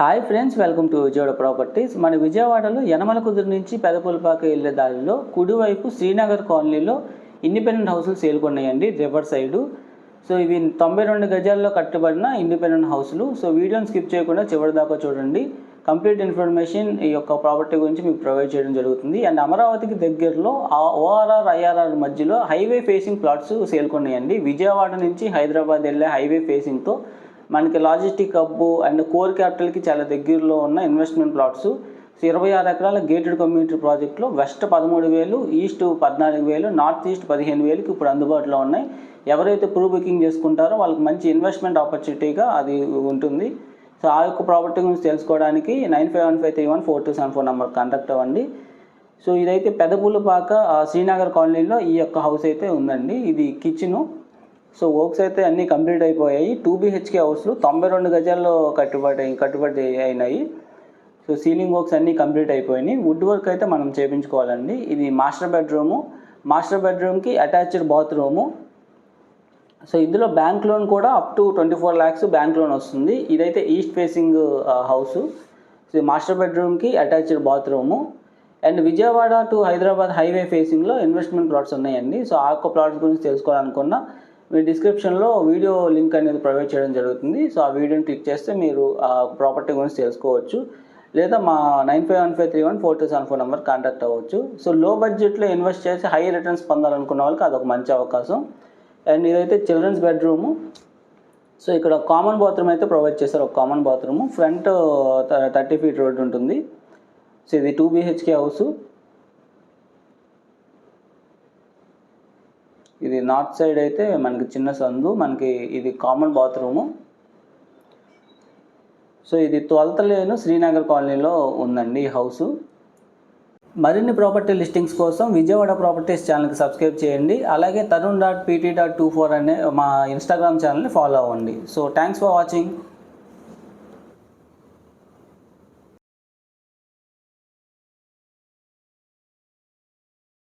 Hi friends, welcome to Vijayawada properties. మన విజయవాడలో యనమల కుదురు నుంచి పెదపులపాక వెళ్ళే దారిలో కుడివైపు శ్రీనగర్ కాలనీలో ఇండిపెండెంట్ హౌసులు సేల్కొన్నాయండి, రివర్ సైడు. సో ఇవి 92 గజాల్లో కట్టబడిన ఇండిపెండెంట్ హౌసులు. సో వీడియోని స్కిప్ చేయకుండా చివరి దాకా చూడండి. కంప్లీట్ ఇన్ఫర్మేషన్ ఈ యొక్క ప్రాపర్టీ గురించి మీకు ప్రొవైడ్ చేయడం జరుగుతుంది. అండ్ అమరావతికి దగ్గరలో ఓఆర్ఆర్ ఐఆర్ఆర్ మధ్యలో హైవే ఫేసింగ్ ప్లాట్స్ సేల్కొన్నాయండి. విజయవాడ నుంచి హైదరాబాద్ వెళ్ళే హైవే ఫేసింగ్తో మనకి లాజిస్టిక్ హబ్ అండ్ కోర్ క్యాపిటల్కి చాలా దగ్గరలో ఉన్న ఇన్వెస్ట్మెంట్ ప్లాట్స్. 26 ఎకరాల గేటెడ్ కమ్యూనిటీ ప్రాజెక్ట్లో వెస్ట్ 13,000, ఈస్ట్ 14,000, నార్త్ ఈస్ట్ 15,000కి ఇప్పుడు అందుబాటులో ఉన్నాయి. ఎవరైతే ప్రీ బుకింగ్ చేసుకుంటారో వాళ్ళకి మంచి ఇన్వెస్ట్మెంట్ ఆపర్చునిటీగా అది ఉంటుంది. సో ఆ యొక్క ప్రాపర్టీ గురించి తెలుసుకోవడానికి 9515314274 నెంబర్ కాంటాక్ట్ అవ్వండి. సో ఇదైతే పెదపులపాక శ్రీనగర్ కాలనీలో ఈ యొక్క హౌస్ అయితే ఉందండి. ఇది కిచెను. సో వర్క్స్ అయితే అన్నీ కంప్లీట్ అయిపోయాయి. 2 BHK హౌస్లు 92 గజాల్లో కట్టుబడి అయినాయి. సో సీలింగ్ వర్క్స్ అన్నీ కంప్లీట్ అయిపోయినాయి. వుడ్ వర్క్ అయితే మనం చేయించుకోవాలండి. ఇది మాస్టర్ బెడ్రూమ్కి అటాచ్డ్ బాత్రూము. సో ఇందులో బ్యాంక్ లోన్ కూడా up to 24 lakhs bank loan వస్తుంది. ఇదైతే east facing house. So master బెడ్రూమ్కి attached bathroom. And Vijayawada to Hyderabad highway ఫేసింగ్లో ఇన్వెస్ట్మెంట్ ప్లాట్స్ ఉన్నాయండి. సో ఆ యొక్క ప్లాట్స్ గురించి తెలుసుకోవాలనుకున్నా మీ డిస్క్రిప్షన్లో వీడియో లింక్ అనేది ప్రొవైడ్ చేయడం జరుగుతుంది. సో ఆ వీడియోని క్లిక్ చేస్తే మీరు ఆ ప్రాపర్టీ గురించి తెలుసుకోవచ్చు. లేదా మా 9515314274 నెంబర్ కాంటాక్ట్ అవ్వచ్చు. సో లో బడ్జెట్లో ఇన్వెస్ట్ చేసి హై రిటర్న్స్ పొందాలనుకున్న వాళ్ళకి అదొక మంచి అవకాశం. అండ్ ఇదైతే చిల్డ్రన్స్ బెడ్రూము. సో ఇక్కడ కామన్ బాత్రూమ్ అయితే ప్రొవైడ్ చేస్తారు. ఒక common bathroom. Front 30 feet road ఉంటుంది. సో ఇది 2 BHK హౌసు. ఇది నార్త్ సైడ్ అయితే మనకి చిన్న సందు, మనకి ఇది కామన్ బాత్రూము. సో ఇది 12th lane శ్రీనగర్ కాలనీలో ఉందండి ఈ హౌసు. మరిన్ని ప్రాపర్టీ లిస్టింగ్స్ కోసం విజయవాడ ప్రాపర్టీస్ ఛానల్కి సబ్స్క్రైబ్ చేయండి. అలాగే tarun.pt.24 అనే మా ఇన్స్టాగ్రామ్ ఛానల్ని ఫాలో అవ్వండి. So thanks for watching.